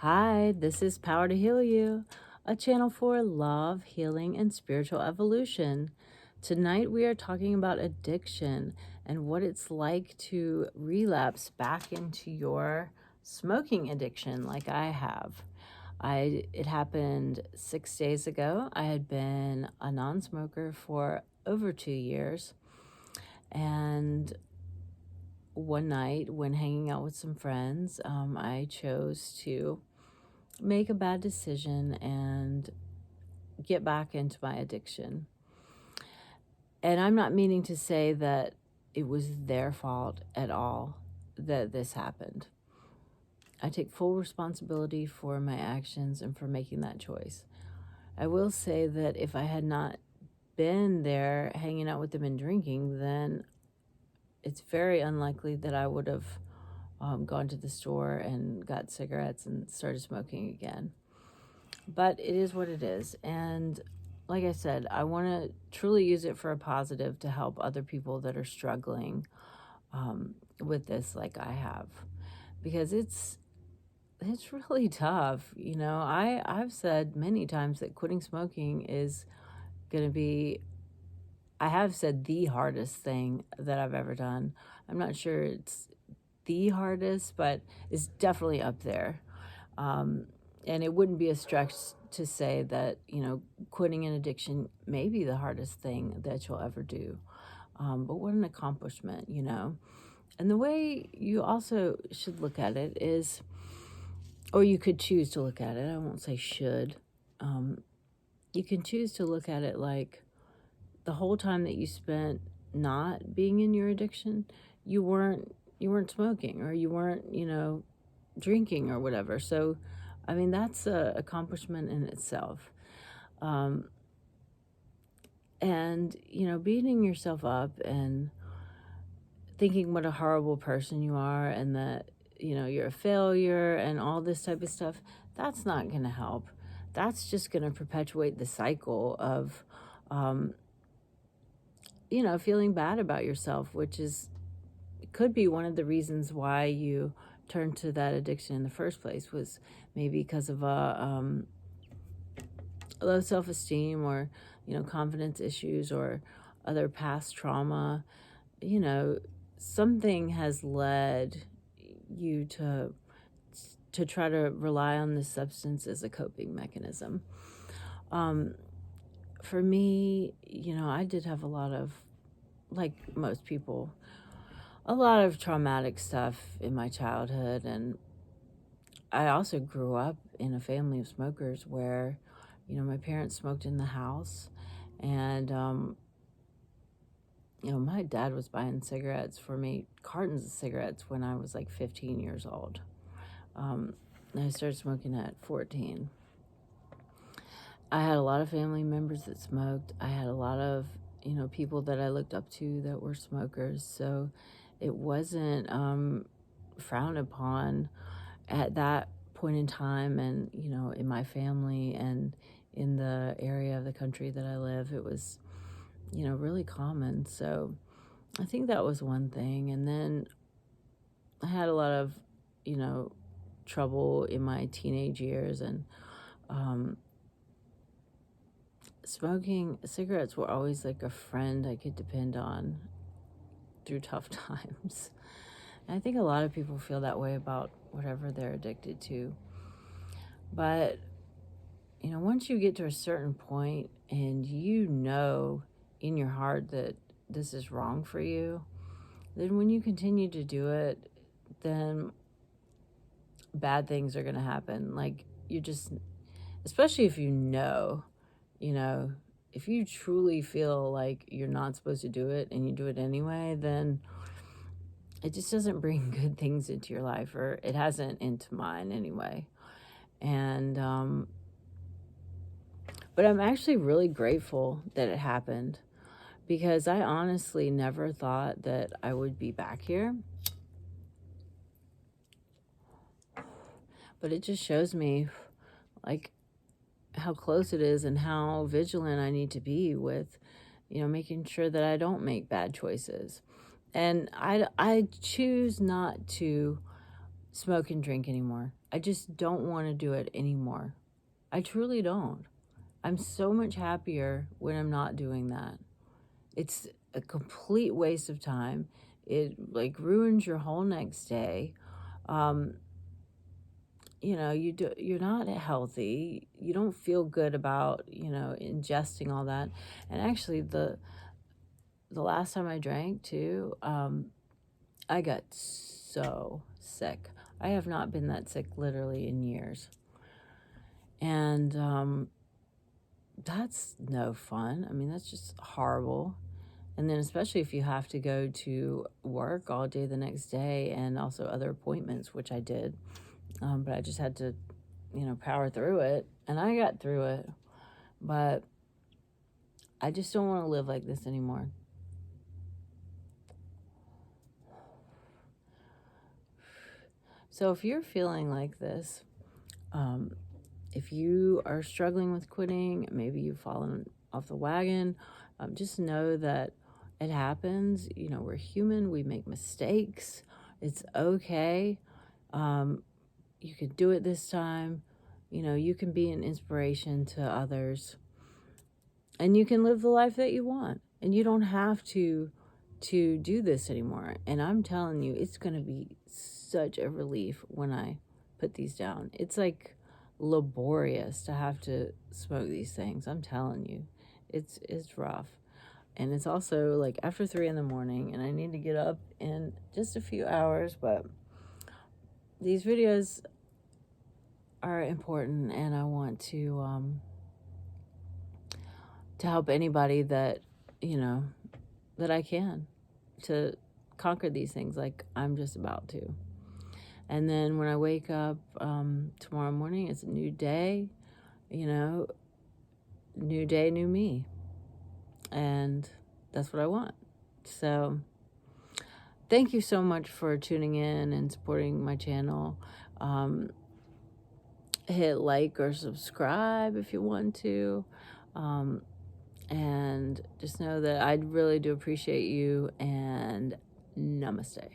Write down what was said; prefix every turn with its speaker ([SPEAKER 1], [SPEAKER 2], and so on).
[SPEAKER 1] Hi, this is Power to Heal You, a channel for love, healing, and spiritual evolution. Tonight we are talking about addiction and what it's like to relapse back into your smoking addiction like I have. It happened 6 days ago. I had been a non-smoker for over 2 years, and one night when hanging out with some friends, I chose to make a bad decision and get back into my addiction. And I'm not meaning to say that it was their fault at all that this happened. I take full responsibility for my actions and for making that choice. I will say that if I had not been there hanging out with them and drinking, then it's very unlikely that I would have gone to the store and got cigarettes and started smoking again. But it is what it is. And like I said, I want to truly use it for a positive to help other people that are struggling with this like I have. Because it's really tough. You know, I've said many times that quitting smoking is going to be, I have said, the hardest thing that I've ever done. I'm not sure it's the hardest, but it's definitely up there. And it wouldn't be a stretch to say that, you know, quitting an addiction may be the hardest thing that you'll ever do. But what an accomplishment, you know. And the way you also should look at it is, or you could choose to look at it, I won't say should. You can choose to look at it like the whole time that you spent not being in your addiction, you weren't smoking, or you weren't, you know, drinking or whatever. So I mean, that's an accomplishment in itself. And, you know, beating yourself up and thinking what a horrible person you are and that, you know, you're a failure and all this type of stuff, that's not going to help. That's just going to perpetuate the cycle of, you know, feeling bad about yourself, which could be one of the reasons why you turned to that addiction in the first place, was maybe because of a low self-esteem, or, you know, confidence issues, or other past trauma. You know, something has led you to try to rely on this substance as a coping mechanism. For me, you know, I did have a lot of, like most people, a lot of traumatic stuff in my childhood. And I also grew up in a family of smokers where, you know, my parents smoked in the house. And, you know, my dad was buying cigarettes for me, cartons of cigarettes, when I was like 15 years old. And I started smoking at 14. I had a lot of family members that smoked. I had a lot of, you know, people that I looked up to that were smokers. So it wasn't frowned upon at that point in time. And, you know, in my family and in the area of the country that I live, it was, you know, really common. So I think that was one thing. And then I had a lot of, you know, trouble in my teenage years, and smoking cigarettes were always like a friend I could depend on through tough times. And I think a lot of people feel that way about whatever they're addicted to. But, you know, once you get to a certain point and you know in your heart that this is wrong for you, then when you continue to do it, then bad things are going to happen. Like, you just, especially if you know, if you truly feel like you're not supposed to do it and you do it anyway, then it just doesn't bring good things into your life, or it hasn't into mine anyway. And, but I'm actually really grateful that it happened, because I honestly never thought that I would be back here. But it just shows me, like, how close it is and how vigilant I need to be with, you know, making sure that I don't make bad choices. And I choose not to smoke and drink anymore. I just don't want to do it anymore. I truly don't. I'm so much happier when I'm not doing that. It's a complete waste of time. It like ruins your whole next day. You're not healthy. You don't feel good about, ingesting all that. And actually the last time I drank too, I got so sick. I have not been that sick literally in years. And that's no fun. I mean, that's just horrible. And then especially if you have to go to work all day the next day and also other appointments, which I did. But I just had to, power through it. And I got through it. But I just don't want to live like this anymore. So if you're feeling like this, if you are struggling with quitting, maybe you've fallen off the wagon, just know that it happens. We're human. We make mistakes. It's okay. You can do it this time. You can be an inspiration to others. And you can live the life that you want. And you don't have to do this anymore. And I'm telling you, it's going to be such a relief when I put these down. It's like laborious to have to smoke these things. I'm telling you, it's rough. And it's also like after 3 a.m, and I need to get up in just a few hours. But these videos are important, and I want to help anybody that that I can to conquer these things like I'm just about to. And then when I wake up tomorrow morning, it's a new day, new day, new me. And that's what I want. So thank you so much for tuning in and supporting my channel. Hit like or subscribe if you want to. And just know that I really do appreciate you, and namaste.